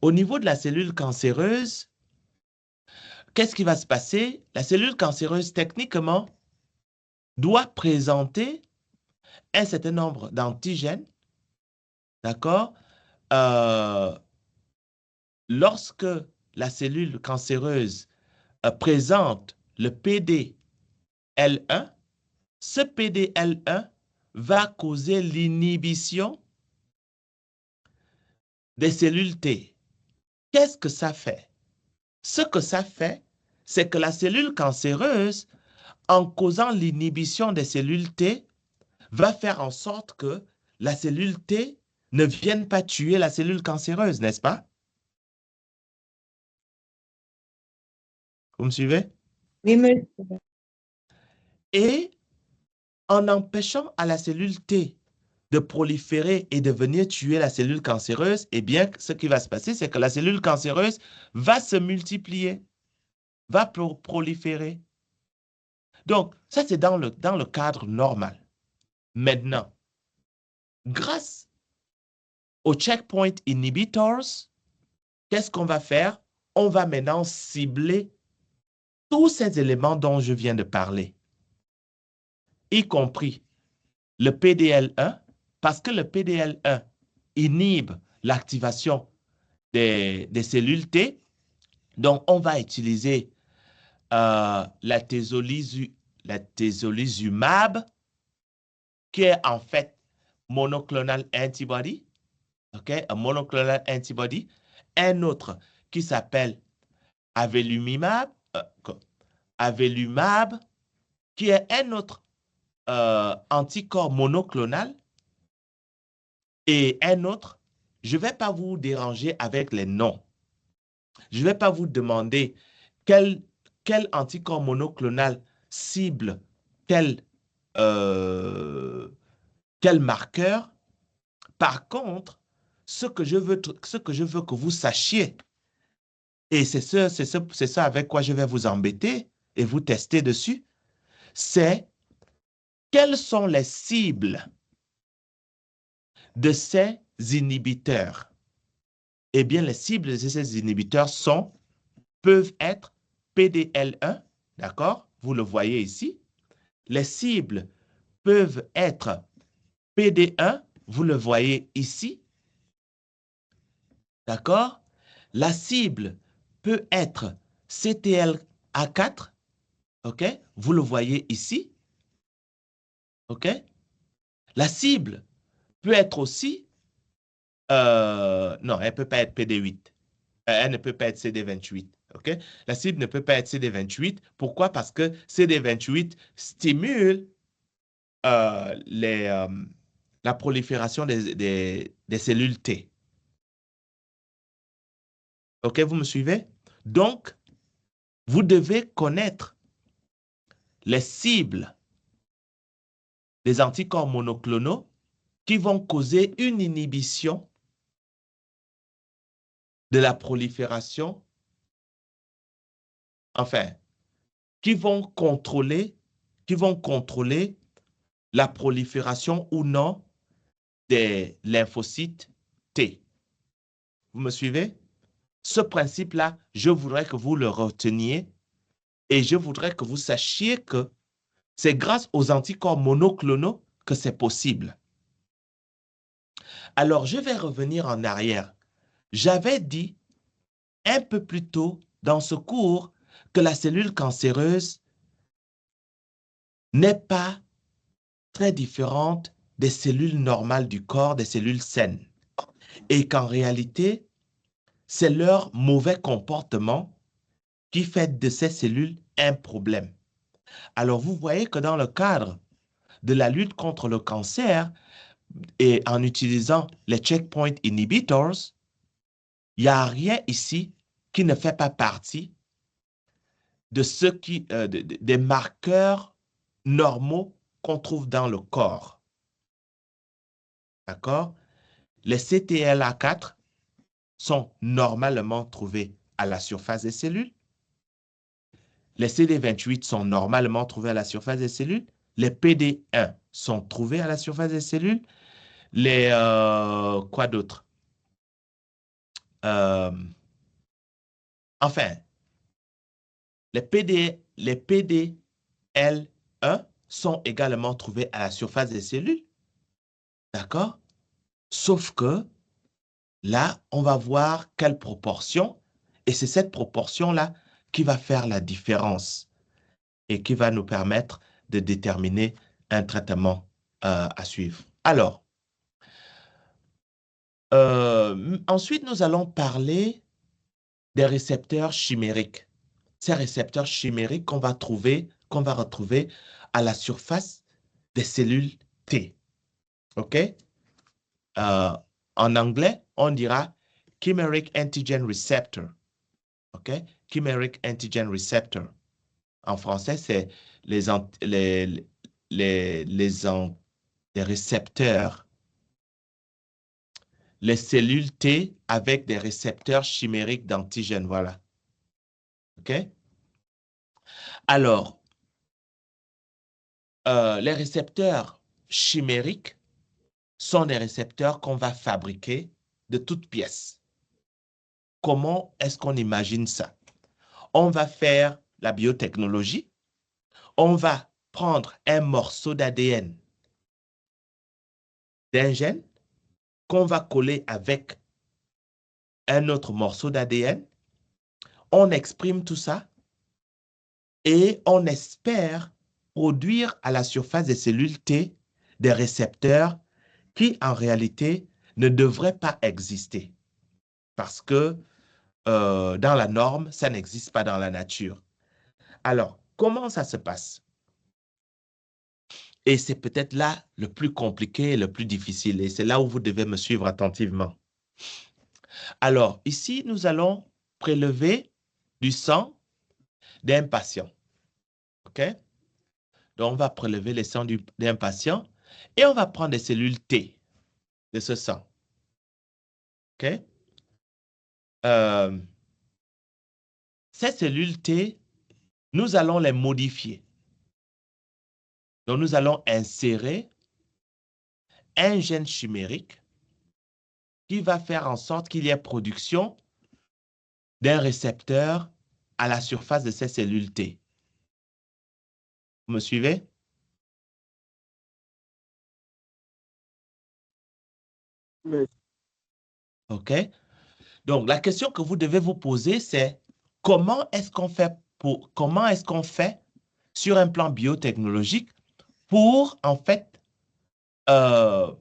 Au niveau de la cellule cancéreuse, qu'est-ce qui va se passer? La cellule cancéreuse, techniquement, doit présenter un certain nombre d'antigènes, d'accord? Euh, Lorsque la cellule cancéreuse présente le PDL1, ce PDL1 va causer l'inhibition des cellules T. Qu'est-ce que ça fait? Ce que ça fait, c'est que la cellule cancéreuse, en causant l'inhibition des cellules T, va faire en sorte que la cellule T ne vienne pas tuer la cellule cancéreuse, n'est-ce pas? Vous me suivez? Oui, monsieur. Et en empêchant à la cellule T de proliférer et de venir tuer la cellule cancéreuse, eh bien, ce qui va se passer, c'est que la cellule cancéreuse va se multiplier, va proliférer. Donc, ça, c'est dans le cadre normal. Maintenant, grâce aux checkpoint inhibitors, qu'est-ce qu'on va faire? On va maintenant cibler tous ces éléments dont je viens de parler, y compris le PDL1, parce que le PDL1 inhibe l'activation des cellules T. Donc, on va utiliser la tezolizumab, qui est en fait monoclonal antibody, ok, un monoclonal antibody. Un autre qui s'appelle avelumab, avelumab, qui est un autre anticorps monoclonal. Et un autre, je ne vais pas vous déranger avec les noms. Je ne vais pas vous demander quel anticorps monoclonal cible quel, euh, quel marqueur. Par contre, ce que je veux que vous sachiez, et c'est ça avec quoi je vais vous embêter et vous tester dessus, c'est quelles sont les cibles de ces inhibiteurs. Eh bien, les cibles de ces inhibiteurs peuvent être PDL1, d'accord? Vous le voyez ici. Les cibles peuvent être PD1, vous le voyez ici, d'accord? La cible peut être CTLA4, ok? Vous le voyez ici, ok? La cible peut être aussi, non, elle ne peut pas être PD8, elle ne peut pas être CD28, ok? La cible ne peut pas être CD28. Pourquoi? Parce que CD28 stimule la prolifération des cellules T. OK, vous me suivez? Donc, vous devez connaître les cibles des anticorps monoclonaux qui vont causer une inhibition de la prolifération, enfin, qui vont contrôler la prolifération ou non des lymphocytes T. Vous me suivez? Ce principe-là, je voudrais que vous le reteniez et je voudrais que vous sachiez que c'est grâce aux anticorps monoclonaux que c'est possible. Alors, je vais revenir en arrière. J'avais dit un peu plus tôt dans ce cours que la cellule cancéreuse n'est pas très différente des cellules normales du corps, des cellules saines. Et qu'en réalité, c'est leur mauvais comportement qui fait de ces cellules un problème. Alors, vous voyez que dans le cadre de la lutte contre le cancer et en utilisant les checkpoint inhibitors, il n'y a rien ici qui ne fait pas partie de des marqueurs normaux qu'on trouve dans le corps. D'accord? Les CTLA4 sont normalement trouvés à la surface des cellules. Les CD28 sont normalement trouvés à la surface des cellules. Les PD1 sont trouvés à la surface des cellules. Quoi d'autre? enfin, les PDL1 sont également trouvés à la surface des cellules. D'accord? Sauf que là, on va voir quelle proportion, et c'est cette proportion-là qui va faire la différence et qui va nous permettre de déterminer un traitement à suivre. Alors, ensuite, nous allons parler des récepteurs chimériques. Ces récepteurs chimériques qu'on va retrouver à la surface des cellules T. OK? Euh, En anglais, on dira chimeric antigen receptor. OK? Chimeric antigen receptor. En français, c'est les récepteurs, les cellules T avec des récepteurs chimériques d'antigènes. Voilà. OK? Alors, les récepteurs chimériques sont des récepteurs qu'on va fabriquer de toutes pièces. Comment est-ce qu'on imagine ça? On va faire la biotechnologie, on va prendre un morceau d'ADN d'un gène qu'on va coller avec un autre morceau d'ADN, on exprime tout ça et on espère produire à la surface des cellules T des récepteurs qui, en réalité, ne devraient pas exister parce que dans la norme, ça n'existe pas dans la nature. Alors, comment ça se passe? Et c'est peut-être là le plus compliqué et le plus difficile, et c'est là où vous devez me suivre attentivement. Alors, ici, nous allons prélever du sang d'un patient. OK? Donc, on va prélever le sang d'un patient et on va prendre des cellules T de ce sang. OK? Euh, Ces cellules T, nous allons les modifier. Donc, nous allons insérer un gène chimérique qui va faire en sorte qu'il y ait production d'un récepteur à la surface de ces cellules T. Vous me suivez? Oui. OK? Donc, la question que vous devez vous poser, c'est comment est-ce qu'on fait sur un plan biotechnologique pour, en fait, euh,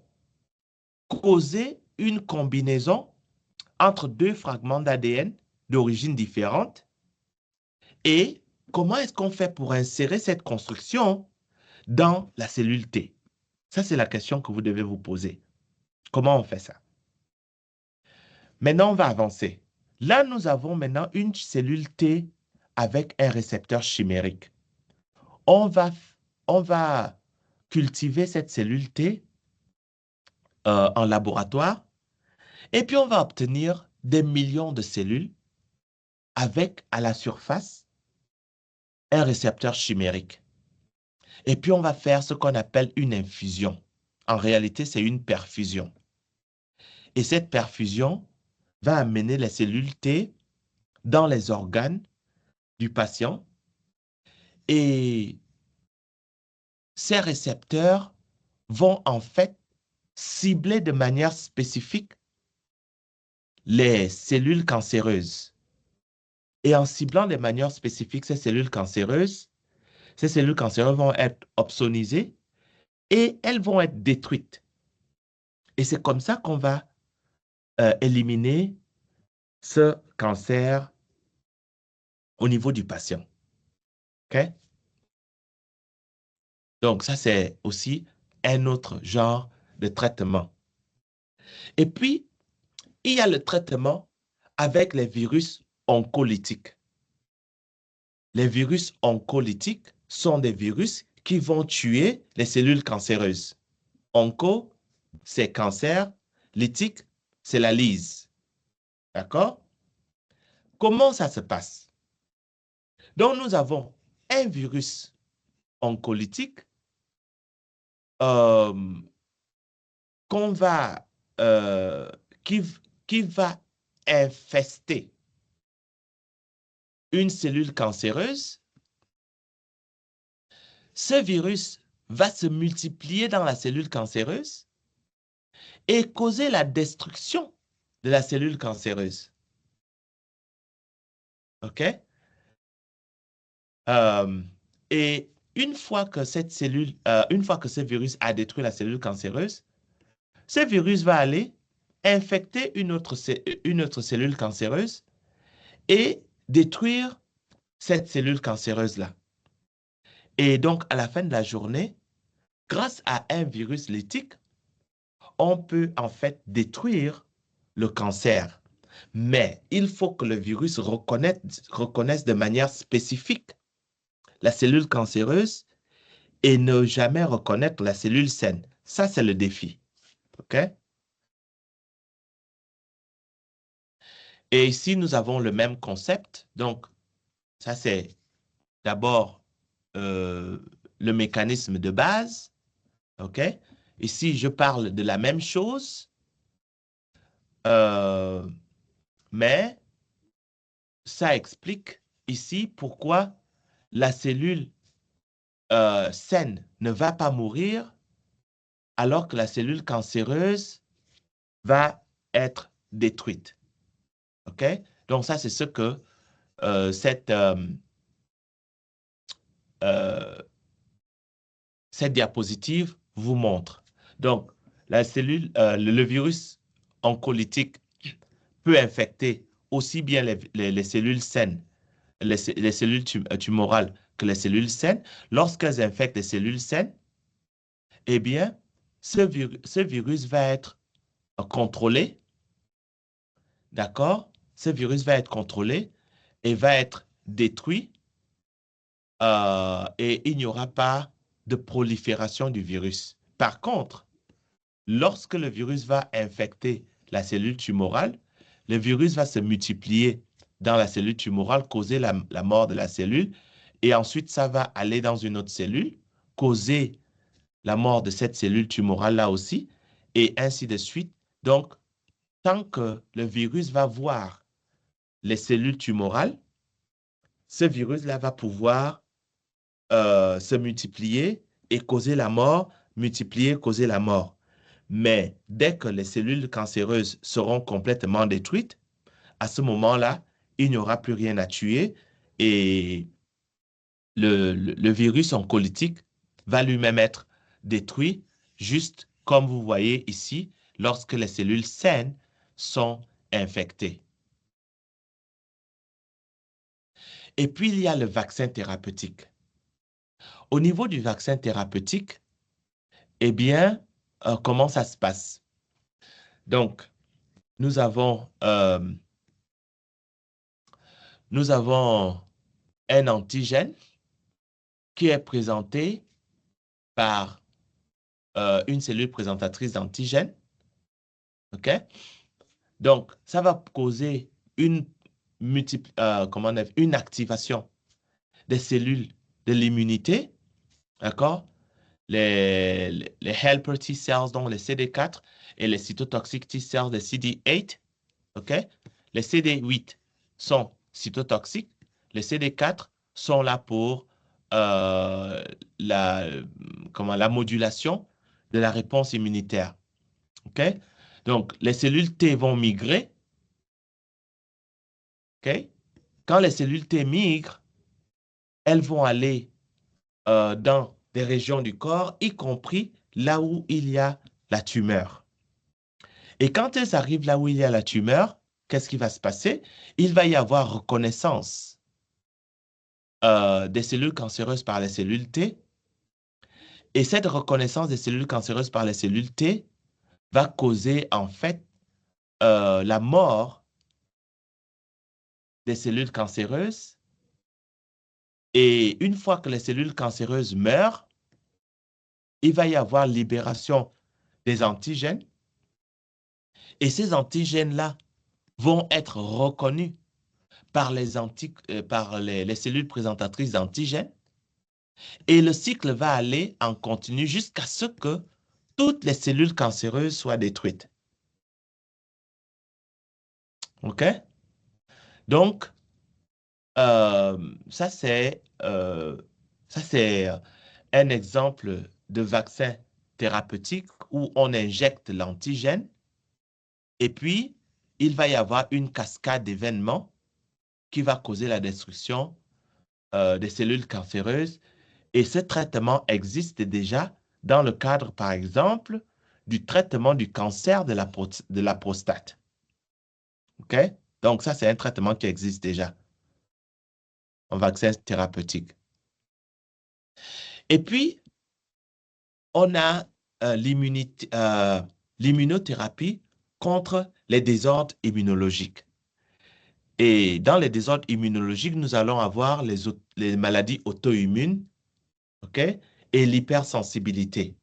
causer une combinaison entre deux fragments d'ADN d'origine différente et comment est-ce qu'on fait pour insérer cette construction dans la cellule T? Ça, c'est la question que vous devez vous poser. Comment on fait ça? Maintenant, on va avancer. Là, nous avons maintenant une cellule T avec un récepteur chimérique. On va, on va cultiver cette cellule T en laboratoire et puis on va obtenir des millions de cellules avec à la surface un récepteur chimérique. Et puis on va faire ce qu'on appelle une infusion. En réalité, c'est une perfusion. Et cette perfusion va amener les cellules T dans les organes du patient et ces récepteurs vont en fait cibler de manière spécifique les cellules cancéreuses. Et en ciblant de manière spécifique ces cellules cancéreuses vont être opsonisées et elles vont être détruites. Et c'est comme ça qu'on va éliminer ce cancer au niveau du patient. OK? Donc, ça, c'est aussi un autre genre de traitement. Et puis, il y a le traitement avec les virus oncolytiques. Les virus oncolytiques sont des virus qui vont tuer les cellules cancéreuses. Onco, c'est cancer. Lytique, c'est la lyse. D'accord? Comment ça se passe? Donc, nous avons un virus oncolytique euh, qu'on va, euh, qui, qui va infester une cellule cancéreuse, ce virus va se multiplier dans la cellule cancéreuse et causer la destruction de la cellule cancéreuse. OK? Et une fois que ce virus a détruit la cellule cancéreuse, ce virus va aller infecter une autre cellule cancéreuse et détruire cette cellule cancéreuse-là. Et donc, à la fin de la journée, grâce à un virus lytique, on peut en fait détruire le cancer. Mais il faut que le virus reconnaisse de manière spécifique la cellule cancéreuse et ne jamais reconnaître la cellule saine. Ça, c'est le défi. OK? Et ici, nous avons le même concept. Donc, ça, c'est d'abord le mécanisme de base. OK? Ici, je parle de la même chose, mais ça explique ici pourquoi la cellule saine ne va pas mourir alors que la cellule cancéreuse va être détruite. OK? Donc, ça, c'est ce que cette diapositive vous montre. Donc, la cellule, le virus oncolytique peut infecter aussi bien les cellules saines, les cellules tumorales que les cellules saines. Lorsqu'elles infectent les cellules saines, eh bien, ce virus va être contrôlé, d'accord? Ce virus va être contrôlé et va être détruit et il n'y aura pas de prolifération du virus. Par contre, lorsque le virus va infecter la cellule tumorale, le virus va se multiplier dans la cellule tumorale, causer la mort de la cellule, et ensuite ça va aller dans une autre cellule, causer la mort de cette cellule tumorale-là aussi, et ainsi de suite. Donc, tant que le virus va voir les cellules tumorales, ce virus-là va pouvoir se multiplier et causer la mort, multiplier, causer la mort. Mais dès que les cellules cancéreuses seront complètement détruites, à ce moment-là, il n'y aura plus rien à tuer et le virus oncolytique va lui-même être détruit, juste comme vous voyez ici, lorsque les cellules saines sont infectées. Et puis, il y a le vaccin thérapeutique. Au niveau du vaccin thérapeutique, eh bien, comment ça se passe? Donc, nous avons un antigène qui est présenté par une cellule présentatrice d'antigène. OK? Donc, ça va causer une activation des cellules de l'immunité, d'accord? Les helper T cells, donc les CD4, et les cytotoxiques T cells, les CD8, OK? Les CD8 sont cytotoxiques, les CD4 sont là pour la modulation de la réponse immunitaire. OK? Donc, les cellules T vont migrer. OK? Quand les cellules T migrent, elles vont aller dans des régions du corps, y compris là où il y a la tumeur. Et quand elles arrivent là où il y a la tumeur, qu'est-ce qui va se passer? Il va y avoir reconnaissance des cellules cancéreuses par les cellules T. Et cette reconnaissance des cellules cancéreuses par les cellules T va causer en fait la mort des cellules cancéreuses. Et une fois que les cellules cancéreuses meurent, il va y avoir libération des antigènes. Et ces antigènes-là vont être reconnus par les cellules présentatrices d'antigènes. Et le cycle va aller en continu jusqu'à ce que toutes les cellules cancéreuses soient détruites. OK? Donc, ça, c'est un exemple de vaccin thérapeutique où on injecte l'antigène et puis il va y avoir une cascade d'événements qui va causer la destruction des cellules cancéreuses. Et ce traitement existe déjà dans le cadre, par exemple, du traitement du cancer de la prostate. OK? Donc, ça, c'est un traitement qui existe déjà, un vaccin thérapeutique. Et puis, on a l'immunothérapie contre les désordres immunologiques. Et dans les désordres immunologiques, nous allons avoir les maladies auto-immunes, OK, et l'hypersensibilité.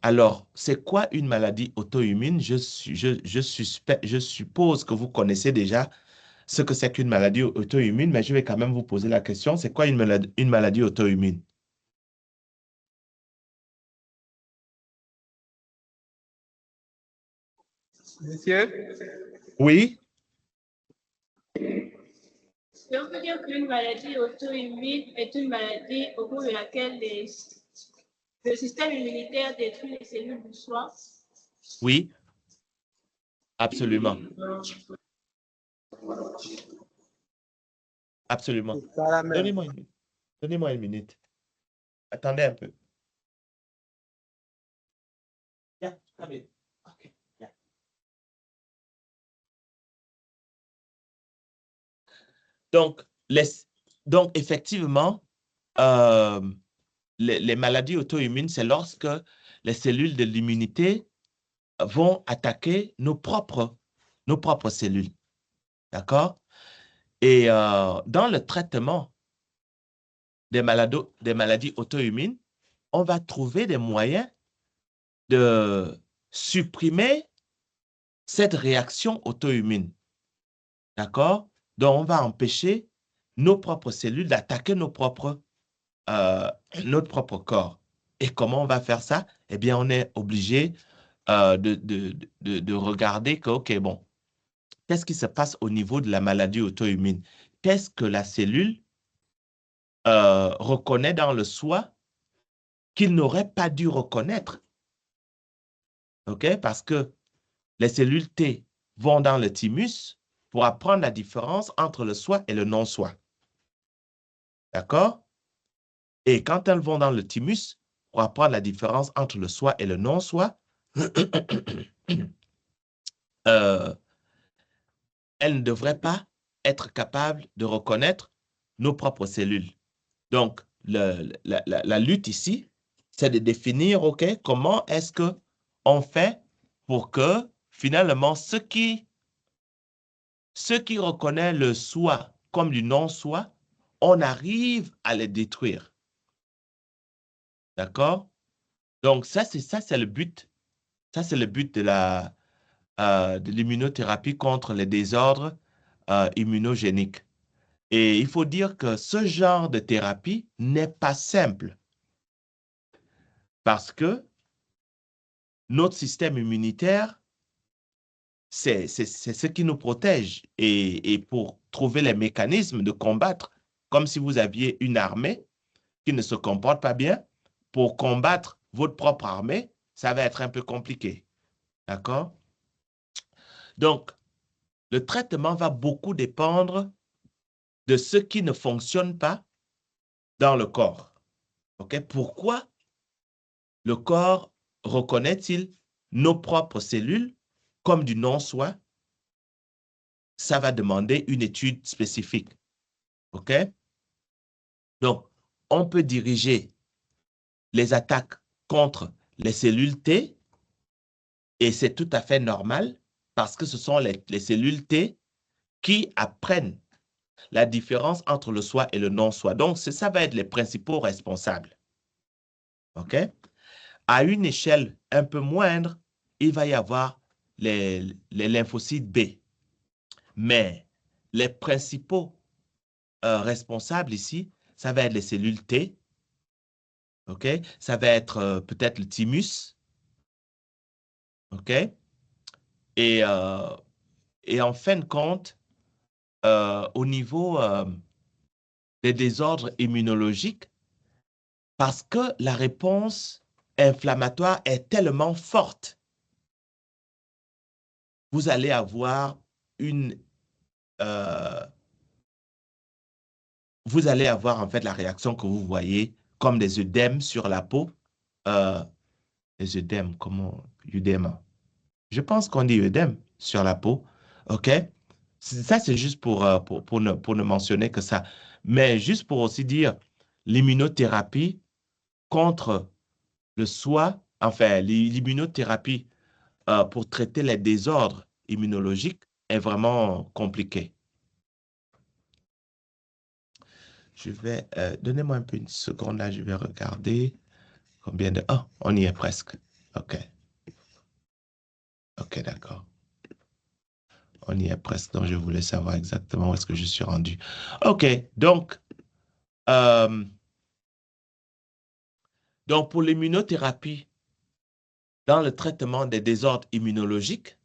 Alors, c'est quoi une maladie auto-immune? Je suppose que vous connaissez déjà ce que c'est qu'une maladie auto-immune, mais je vais quand même vous poser la question, c'est quoi une maladie auto-immune? Monsieur, Oui, Et on peut dire qu'une maladie auto-immune est une maladie au cours de laquelle le système immunitaire détruit les cellules du soi. oui, absolument, absolument. c'est pas la même. Donnez-moi donnez-moi une minute. Attendez un peu. Yeah, come in. Okay, yeah. Donc, donc effectivement, euh, les maladies auto-immunes, c'est lorsque les cellules de l'immunité vont attaquer nos propres cellules. D'accord? Et dans le traitement des maladies auto-immunes, on va trouver des moyens de supprimer cette réaction auto-immune. D'accord? Donc, on va empêcher nos propres cellules d'attaquer euh, notre propre corps. Et comment on va faire ça? Eh bien, on est obligé de regarder que, OK, bon, qu'est-ce qui se passe au niveau de la maladie auto-immune? Qu'est-ce que la cellule reconnaît dans le soi qu'il n'aurait pas dû reconnaître? OK? Parce que les cellules T vont dans le thymus pour apprendre la différence entre le soi et le non-soi. D'accord? Et quand elles vont dans le thymus pour apprendre la différence entre le soi et le non-soi, euh, elles ne devraient pas être capables de reconnaître nos propres cellules. Donc, la lutte ici, c'est de définir, OK, comment est-ce qu'on fait pour que finalement ceux qui reconnaissent le soi comme du non-soi, on arrive à les détruire. D'accord? Donc, ça, c'est le but. Ça, c'est le but de l'immunothérapie contre les désordres immunogéniques. Et il faut dire que ce genre de thérapie n'est pas simple parce que notre système immunitaire, c'est ce qui nous protège. Et pour trouver les mécanismes de combattre, comme si vous aviez une armée qui ne se comporte pas bien, pour combattre votre propre armée, ça va être un peu compliqué. D'accord? Donc, le traitement va beaucoup dépendre de ce qui ne fonctionne pas dans le corps. OK? Pourquoi le corps reconnaît-il nos propres cellules comme du non-soi? Ça va demander une étude spécifique. OK? Donc, on peut diriger les attaques contre les cellules T et c'est tout à fait normal parce que ce sont les cellules T qui apprennent la différence entre le soi et le non-soi. Donc, ça va être les principaux responsables. OK? À une échelle un peu moindre, il va y avoir les lymphocytes B. Mais les principaux responsables ici, ça va être les cellules T, OK? Ça va être peut-être le thymus, OK? Et, et en fin de compte, au niveau des désordres immunologiques, parce que la réponse inflammatoire est tellement forte, vous allez avoir vous allez avoir en fait la réaction que vous voyez comme des œdèmes sur la peau. Les œdèmes, comment? Œdème. Je pense qu'on dit œdème sur la peau. OK? Ça, c'est juste pour ne mentionner que ça. Mais juste pour aussi dire, l'immunothérapie contre le soi, enfin, l'immunothérapie pour traiter les désordres immunologiques est vraiment compliquée. Je vais, donnez-moi un peu une seconde là, je vais regarder combien de... Oh, on y est presque. OK. OK, d'accord. On y est presque, donc je voulais savoir exactement où est-ce que je suis rendu. OK, donc pour l'immunothérapie, dans le traitement des désordres immunologiques,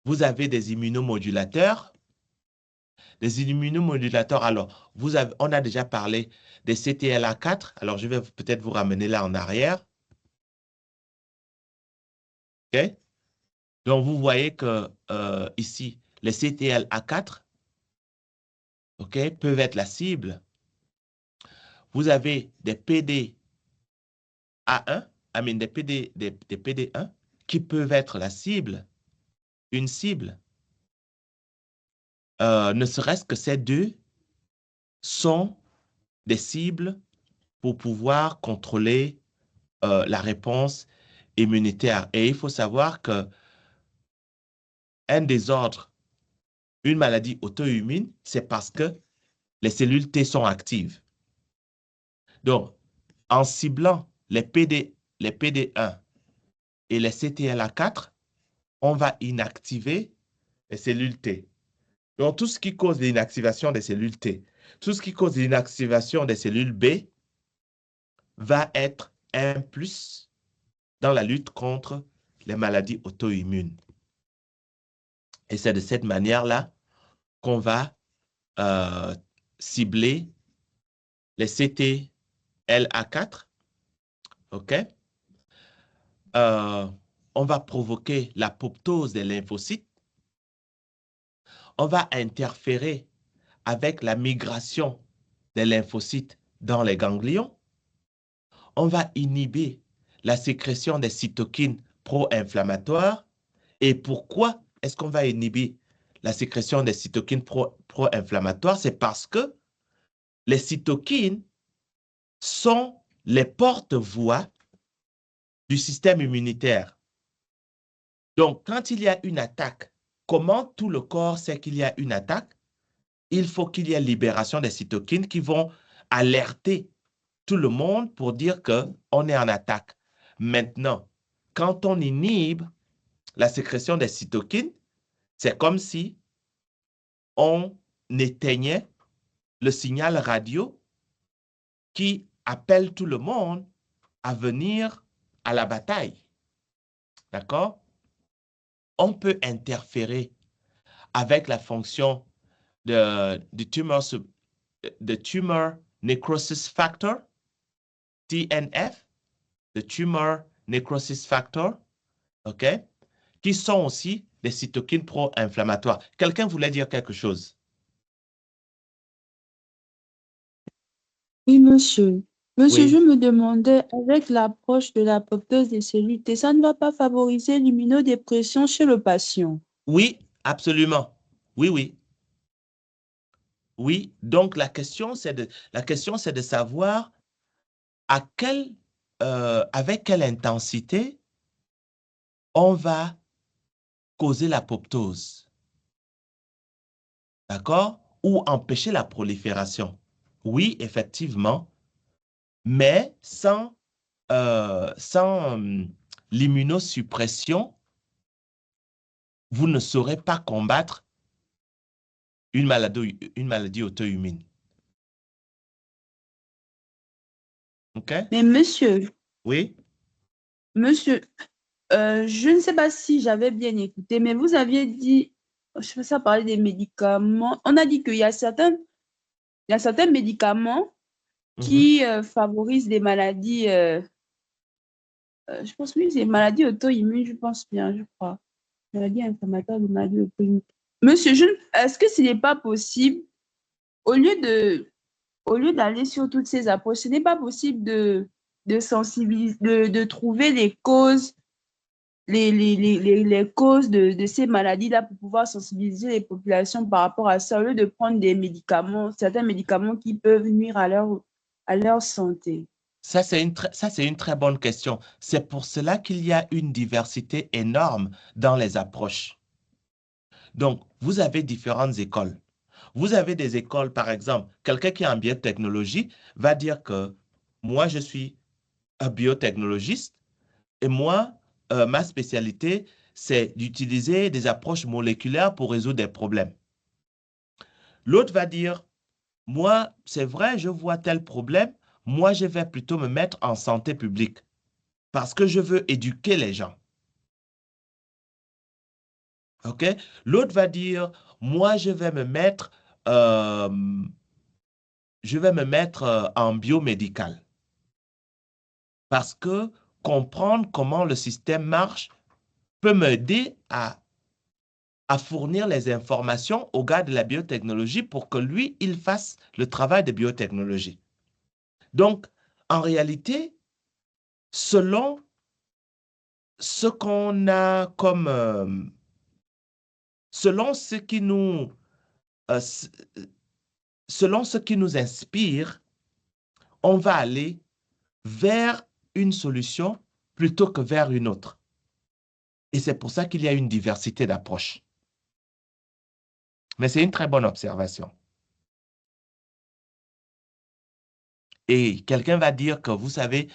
vous avez des immunomodulateurs. Les immunomodulateurs, alors, on a déjà parlé des CTLA4. Alors, je vais peut-être vous ramener là en arrière. OK? Donc, vous voyez que ici, les CTLA4, OK, peuvent être la cible. Vous avez des PDA1, des PD1 qui peuvent être la cible, une cible. Ne serait-ce que ces deux sont des cibles pour pouvoir contrôler la réponse immunitaire. Et il faut savoir que un désordre, une maladie auto-immune, c'est parce que les cellules T sont actives. Donc, en ciblant les PD1 et les CTLA4, on va inactiver les cellules T. Donc, tout ce qui cause l'inactivation des cellules T, tout ce qui cause l'inactivation des cellules B va être un plus dans la lutte contre les maladies auto-immunes. Et c'est de cette manière-là qu'on va cibler les CTLA4, OK? On va provoquer l'apoptose des lymphocytes. On va interférer avec la migration des lymphocytes dans les ganglions. On va inhiber la sécrétion des cytokines pro-inflammatoires. Et pourquoi est-ce qu'on va inhiber la sécrétion des cytokines pro-inflammatoires? C'est parce que les cytokines sont les porte-voix du système immunitaire. Donc, quand il y a une attaque, comment tout le corps sait qu'il y a une attaque? Il faut qu'il y ait libération des cytokines qui vont alerter tout le monde pour dire qu'on est en attaque. Maintenant, quand on inhibe la sécrétion des cytokines, c'est comme si on éteignait le signal radio qui appelle tout le monde à venir à la bataille. D'accord? On peut interférer avec la fonction de Tumor Necrosis Factor, TNF, de Tumor Necrosis Factor, OK? Qui sont aussi des cytokines pro-inflammatoires. Quelqu'un voulait dire quelque chose? Oui, monsieur. Monsieur, Oui. je me demandais, avec l'approche de l'apoptose des cellules T, ça ne va pas favoriser l'immunodépression chez le patient? Oui, absolument. Oui, oui. Oui, donc la question, c'est de savoir avec quelle intensité on va causer l'apoptose. D'accord? Ou empêcher la prolifération. Oui, effectivement, mais sans l'immunosuppression, vous ne saurez pas combattre une maladie auto-immune. OK? Mais monsieur, Oui? je ne sais pas si j'avais bien écouté, mais vous aviez dit je fais ça parler des médicaments. On a dit qu'il y a certains médicaments qui favorisent des maladies, je pense oui, c'est maladies auto-immunes, je pense bien, je crois. Maladies inflammatoires, des maladies auto-immunes. Monsieur, est-ce que ce n'est pas possible, au lieu d'aller sur toutes ces approches, ce n'est pas possible de sensibiliser, de trouver les causes, les causes de ces maladies-là pour pouvoir sensibiliser les populations par rapport à ça, au lieu de prendre des médicaments, certains médicaments qui peuvent nuire à leur santé. Ça, c'est une très bonne question. C'est pour cela qu'il y a une diversité énorme dans les approches. Donc, vous avez différentes écoles. Vous avez des écoles, par exemple, quelqu'un qui est en biotechnologie va dire que moi, je suis un biotechnologiste et moi, ma spécialité, c'est d'utiliser des approches moléculaires pour résoudre des problèmes. L'autre va dire, moi, c'est vrai, je vois tel problème, moi, je vais plutôt me mettre en santé publique parce que je veux éduquer les gens. OK? L'autre va dire, moi, je vais me mettre en biomédical parce que comprendre comment le système marche peut m'aider à fournir les informations au gars de la biotechnologie pour que lui, il fasse le travail de biotechnologie. Donc, en réalité, selon ce qu'on a comme... selon ce qui nous... selon ce qui nous inspire, on va aller vers une solution plutôt que vers une autre. Et c'est pour ça qu'il y a une diversité d'approches. Mais c'est une très bonne observation. Et quelqu'un va dire que, vous savez,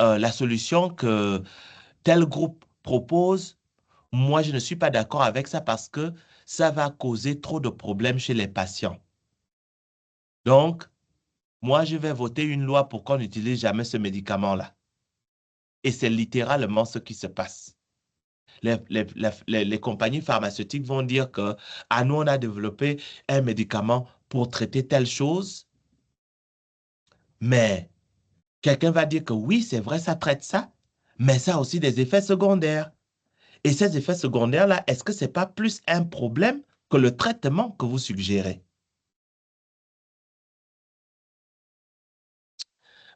la solution que tel groupe propose, moi, je ne suis pas d'accord avec ça parce que ça va causer trop de problèmes chez les patients. Donc, moi, je vais voter une loi pour qu'on n'utilise jamais ce médicament-là. Et c'est littéralement ce qui se passe. Les compagnies pharmaceutiques vont dire que, ah, nous, on a développé un médicament pour traiter telle chose, mais quelqu'un va dire que oui, c'est vrai, ça traite ça, mais ça a aussi des effets secondaires. Et ces effets secondaires-là, est-ce que ce n'est pas plus un problème que le traitement que vous suggérez?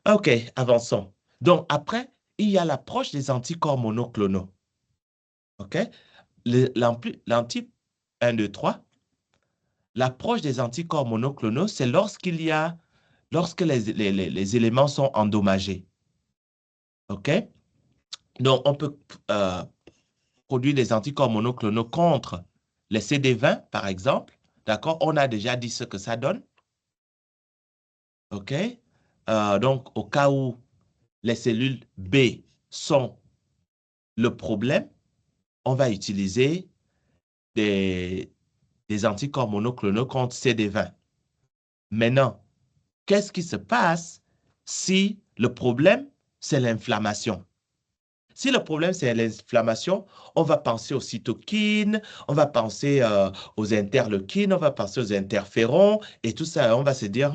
OK, avançons. Donc, après, il y a l'approche des anticorps monoclonaux. OK? L'anti 1, 2, 3. L'approche des anticorps monoclonaux, c'est lorsque les éléments sont endommagés. OK? Donc, on peut produire des anticorps monoclonaux contre les CD20, par exemple. D'accord? On a déjà dit ce que ça donne. OK? Donc, au cas où les cellules B sont le problème, on va utiliser des anticorps monoclonaux contre CD20. Maintenant, qu'est-ce qui se passe si le problème, c'est l'inflammation? Si le problème, c'est l'inflammation, on va penser aux cytokines, on va penser aux interleukines, on va penser aux interférons et tout ça. On va se dire,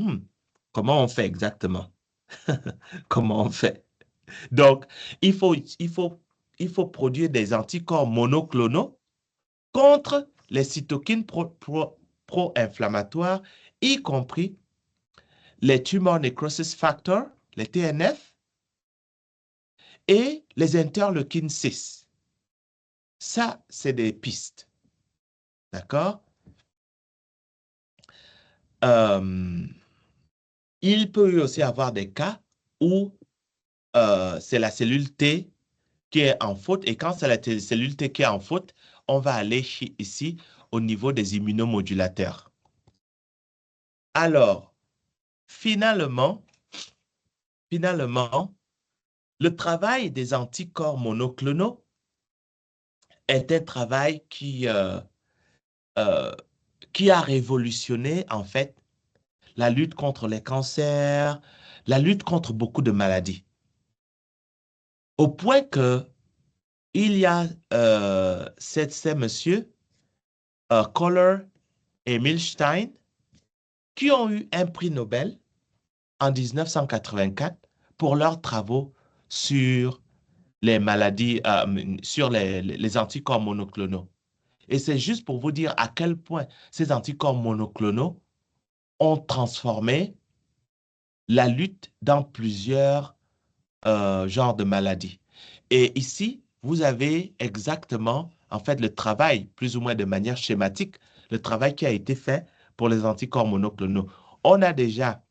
comment on fait exactement? Comment on fait? Donc, il faut produire des anticorps monoclonaux contre les cytokines pro-inflammatoires, y compris les Tumor Necrosis Factor, les TNF, et les interleukines 6. Ça, c'est des pistes. D'accord? Il peut y aussi avoir des cas où c'est la cellule T qui est en faute. Et quand c'est la cellule T qui est en faute, on va aller ici au niveau des immunomodulateurs. Alors, finalement, le travail des anticorps monoclonaux est un travail qui a révolutionné, en fait, la lutte contre les cancers, la lutte contre beaucoup de maladies. Au point que il y a ces messieurs Kohler et Milstein, qui ont eu un prix Nobel en 1984 pour leurs travaux sur les maladies, sur les anticorps monoclonaux. Et c'est juste pour vous dire à quel point ces anticorps monoclonaux ont transformé la lutte dans plusieurs genres de maladies. Et ici, vous avez exactement, en fait, le travail, plus ou moins de manière schématique, le travail qui a été fait pour les anticorps monoclonaux. On a déjà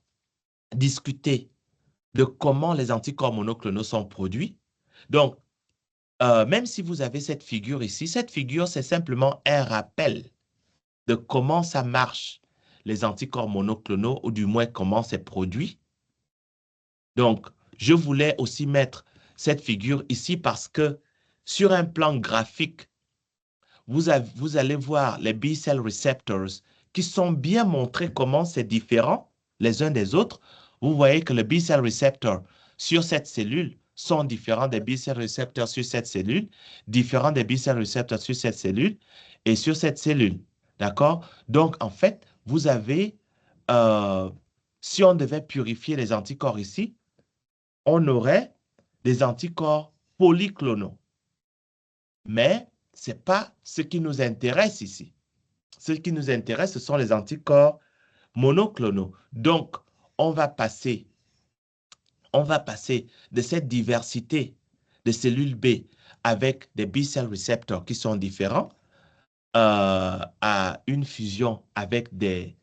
discuté de comment les anticorps monoclonaux sont produits. Donc, même si vous avez cette figure ici, cette figure, c'est simplement un rappel de comment ça marche, les anticorps monoclonaux, ou du moins comment c'est produit. Donc, je voulais aussi mettre cette figure ici parce que sur un plan graphique, vous allez voir les B-cell receptors qui sont bien montrés comment c'est différent les uns des autres. Vous voyez que les B-cell receptors sur cette cellule sont différents des B-cell receptors sur cette cellule, différents des B-cell receptors sur cette cellule et sur cette cellule. D'accord? Donc, en fait, vous avez, si on devait purifier les anticorps ici, on aurait des anticorps polyclonaux. Mais ce n'est pas ce qui nous intéresse ici. Ce qui nous intéresse, ce sont les anticorps monoclonaux. Donc, on va passer de cette diversité de cellules B avec des B-cell receptors qui sont différents à une fusion avec des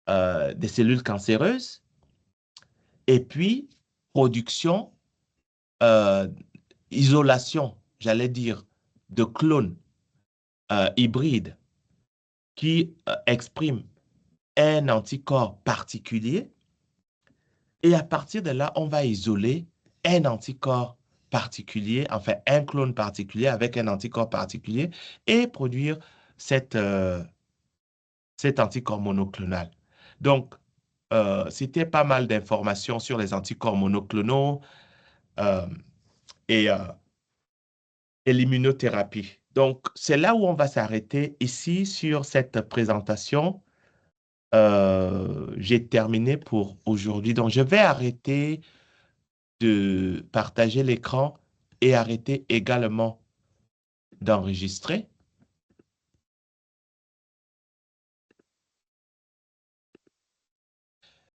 cellules cancéreuses et puis production, isolation, j'allais dire, de clones hybrides qui expriment un anticorps particulier. Et à partir de là, on va isoler un anticorps particulier, enfin un clone particulier avec un anticorps particulier et produire cet anticorps monoclonal. Donc, c'était pas mal d'informations sur les anticorps monoclonaux et l'immunothérapie. Donc, c'est là où on va s'arrêter ici sur cette présentation. J'ai terminé pour aujourd'hui. Donc, je vais arrêter de partager l'écran et arrêter également d'enregistrer.